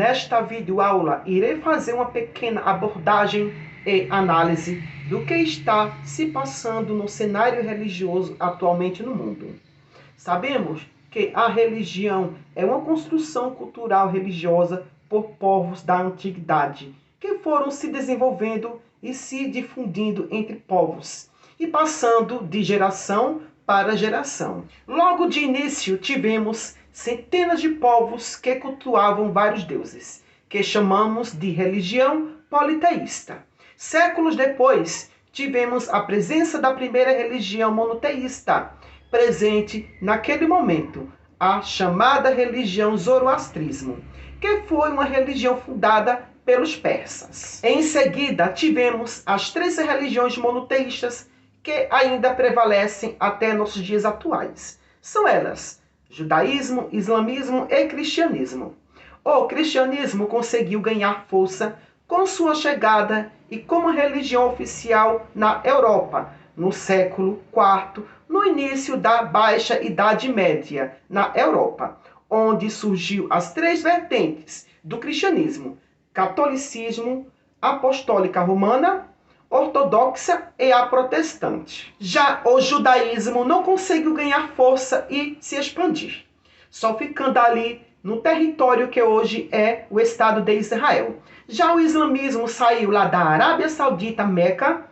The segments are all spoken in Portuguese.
nesta videoaula irei fazer uma pequena abordagem e análise do que está se passando no cenário religioso atualmente no mundo. Sabemos que a religião é uma construção cultural religiosa por povos da antiguidade, que foram se desenvolvendo e se difundindo entre povos, e passando de geração para geração. Logo de início tivemos centenas de povos que cultuavam vários deuses, que chamamos de religião politeísta. Séculos depois, tivemos a presença da primeira religião monoteísta, presente naquele momento, a chamada religião zoroastrismo, que foi uma religião fundada pelos persas. Em seguida, tivemos as três religiões monoteístas que ainda prevalecem até nossos dias atuais. São elas: judaísmo, islamismo e cristianismo. O cristianismo conseguiu ganhar força com sua chegada e como religião oficial na Europa, no século IV, no início da Baixa Idade Média, na Europa, onde surgiu as três vertentes do cristianismo: catolicismo, apostólica romana, ortodoxa e a protestante. Já o judaísmo não conseguiu ganhar força e se expandir, só ficando ali no território que hoje é o Estado de Israel. Já o islamismo saiu lá da Arábia Saudita, Meca,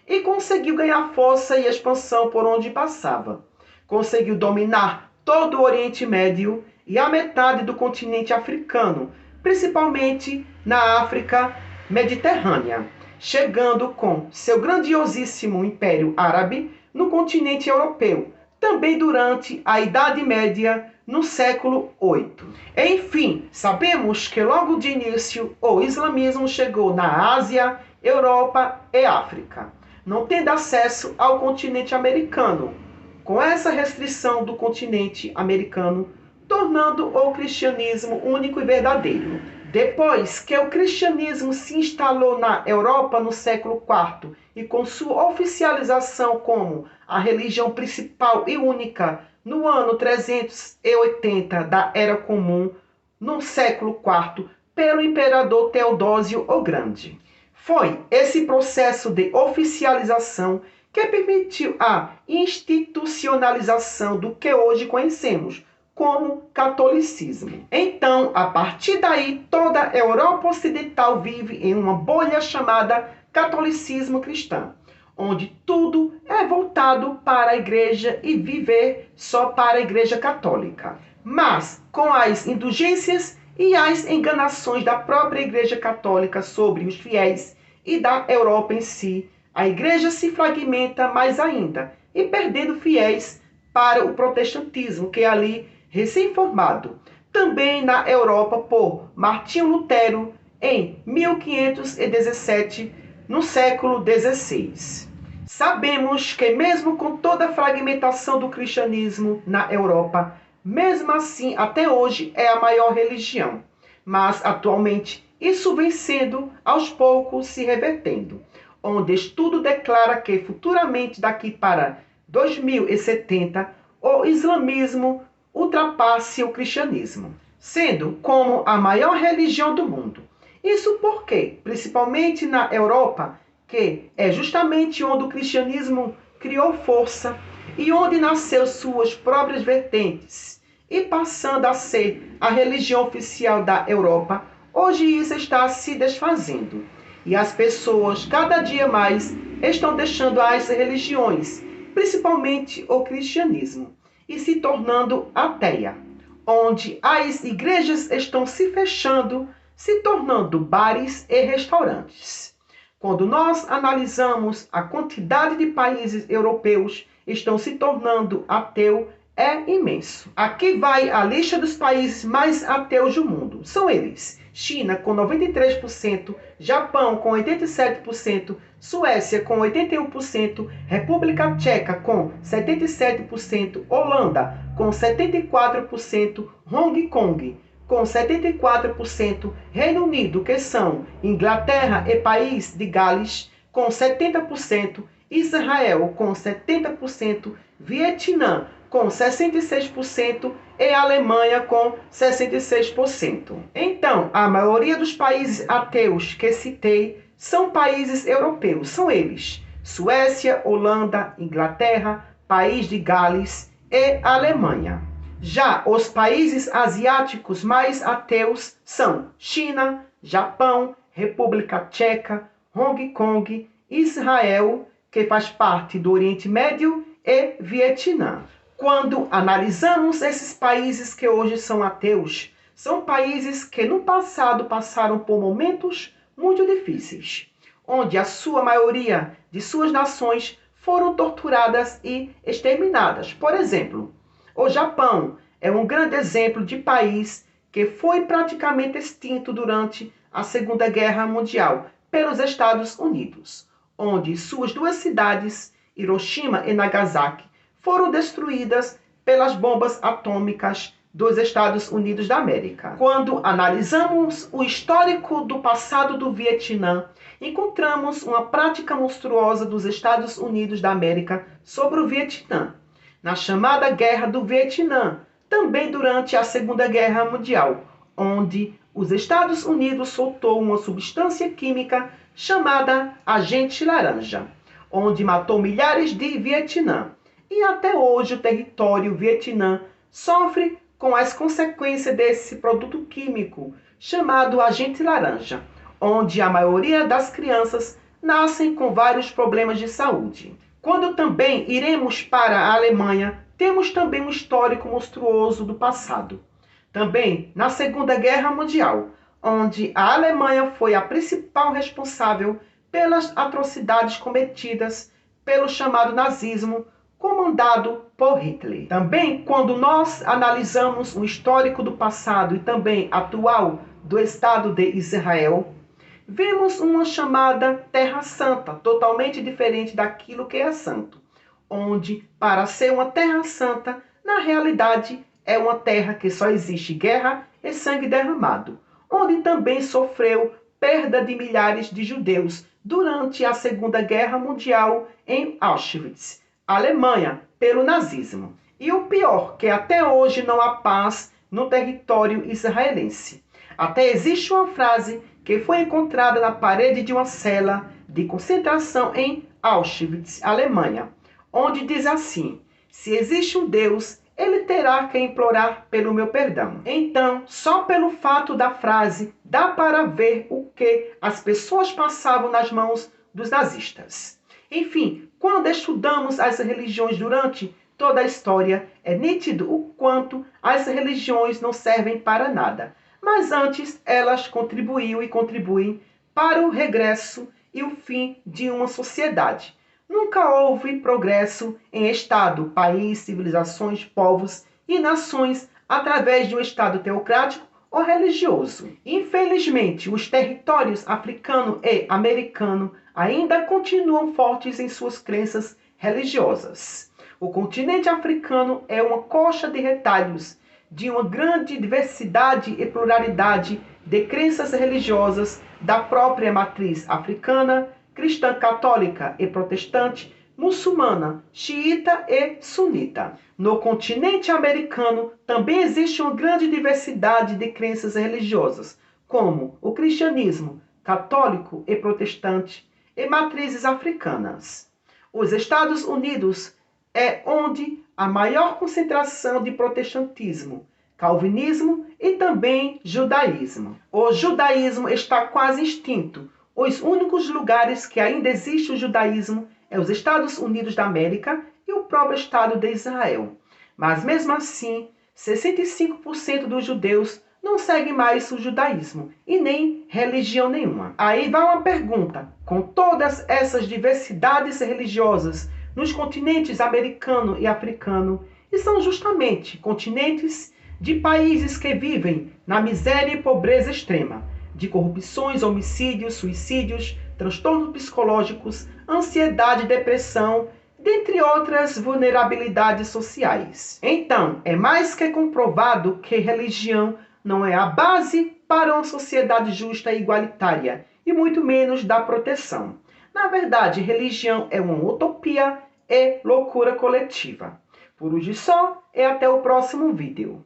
e conseguiu ganhar força e expansão por onde passava. Conseguiu dominar todo o Oriente Médio e a metade do continente africano, principalmente na África Mediterrânea, chegando com seu grandiosíssimo Império Árabe no continente europeu, também durante a Idade Média, no século VIII. Enfim, sabemos que logo de início o islamismo chegou na Ásia, Europa e África, não tendo acesso ao continente americano, com essa restrição do continente americano, tornando o cristianismo único e verdadeiro. Depois que o cristianismo se instalou na Europa no século IV e com sua oficialização como a religião principal e única no ano 380 da Era Comum, no século IV, pelo imperador Teodósio o Grande. Foi esse processo de oficialização que permitiu a institucionalização do que hoje conhecemos como catolicismo. Então, a partir daí, toda a Europa Ocidental vive em uma bolha chamada catolicismo cristão, onde tudo é voltado para a igreja e viver só para a igreja católica. Mas, com as indulgências e as enganações da própria igreja católica sobre os fiéis e da Europa em si, a igreja se fragmenta mais ainda e perdendo fiéis para o protestantismo, que é ali recém-formado, também na Europa por Martinho Lutero em 1517, no século XVI. Sabemos que mesmo com toda a fragmentação do cristianismo na Europa, mesmo assim até hoje é a maior religião, mas atualmente isso vem sendo aos poucos se revertendo, onde estudo declara que futuramente daqui para 2070 o islamismo ultrapasse o cristianismo, sendo como a maior religião do mundo. Isso porque, principalmente na Europa, que é justamente onde o cristianismo criou força e onde nasceu suas próprias vertentes, e passando a ser a religião oficial da Europa, hoje isso está se desfazendo. E as pessoas cada dia mais estão deixando as religiões, principalmente o cristianismo, e se tornando ateia, onde as igrejas estão se fechando, se tornando bares e restaurantes. Quando nós analisamos a quantidade de países europeus estão se tornando ateu, é imenso. Aqui vai a lista dos países mais ateus do mundo. São eles: China com 93%, Japão com 87%, Suécia com 81%, República Tcheca com 77%, Holanda com 74%, Hong Kong com 74%, Reino Unido, que são Inglaterra e País de Gales, com 70%, Israel com 70%, Vietnã com 66% e a Alemanha com 66%. Então, a maioria dos países ateus que citei são países europeus. São eles: Suécia, Holanda, Inglaterra, País de Gales e Alemanha. Já os países asiáticos mais ateus são China, Japão, República Tcheca, Hong Kong, Israel, que faz parte do Oriente Médio, e Vietnã. Quando analisamos esses países que hoje são ateus, são países que no passado passaram por momentos muito difíceis, onde a sua maioria de suas nações foram torturadas e exterminadas. Por exemplo, o Japão é um grande exemplo de país que foi praticamente extinto durante a Segunda Guerra Mundial pelos Estados Unidos, onde suas duas cidades, Hiroshima e Nagasaki, foram destruídas pelas bombas atômicas dos Estados Unidos da América. Quando analisamos o histórico do passado do Vietnã, encontramos uma prática monstruosa dos Estados Unidos da América sobre o Vietnã, na chamada Guerra do Vietnã, também durante a Segunda Guerra Mundial, onde os Estados Unidos soltou uma substância química chamada Agente Laranja, onde matou milhares de Vietnã. E até hoje o território Vietnã sofre com as consequências desse produto químico chamado Agente Laranja, onde a maioria das crianças nascem com vários problemas de saúde. Quando também iremos para a Alemanha, temos também um histórico monstruoso do passado. Também na Segunda Guerra Mundial, onde a Alemanha foi a principal responsável pelas atrocidades cometidas pelo chamado nazismo, comandado por Hitler. Também, quando nós analisamos o histórico do passado e também atual do Estado de Israel, vemos uma chamada Terra Santa, totalmente diferente daquilo que é santo, onde, para ser uma Terra Santa, na realidade é uma terra que só existe guerra e sangue derramado, onde também sofreu perda de milhares de judeus durante a Segunda Guerra Mundial em Auschwitz, Alemanha, pelo nazismo. E o pior, que até hoje não há paz no território israelense. Até existe uma frase que foi encontrada na parede de uma cela de concentração em Auschwitz, Alemanha, onde diz assim: se existe um Deus, ele terá que implorar pelo meu perdão. Então, só pelo fato da frase, dá para ver o que as pessoas passavam nas mãos dos nazistas. Enfim, quando estudamos as religiões durante toda a história, é nítido o quanto as religiões não servem para nada. Mas antes elas contribuíam e contribuem para o regresso e o fim de uma sociedade. Nunca houve progresso em Estado, país, civilizações, povos e nações através de um Estado teocrático ou religioso. Infelizmente, os territórios africano e americano ainda continuam fortes em suas crenças religiosas. O continente africano é uma coxa de retalhos de uma grande diversidade e pluralidade de crenças religiosas da própria matriz africana, cristã católica e protestante, muçulmana, xiita e sunita. No continente americano também existe uma grande diversidade de crenças religiosas, como o cristianismo, católico e protestante, e matrizes africanas. Os Estados Unidos é onde a maior concentração de protestantismo, calvinismo e também judaísmo. O judaísmo está quase extinto. Os únicos lugares que ainda existe o judaísmo é os Estados Unidos da América e o próprio Estado de Israel. Mas mesmo assim, 65% dos judeus não seguem mais o judaísmo e nem religião nenhuma. Aí vai uma pergunta: com todas essas diversidades religiosas nos continentes americano e africano, e são justamente continentes de países que vivem na miséria e pobreza extrema, de corrupções, homicídios, suicídios, transtornos psicológicos, ansiedade, depressão, dentre outras vulnerabilidades sociais. Então, é mais que comprovado que religião não é a base para uma sociedade justa e igualitária, e muito menos da proteção. Na verdade, religião é uma utopia e loucura coletiva. Por hoje só e até o próximo vídeo.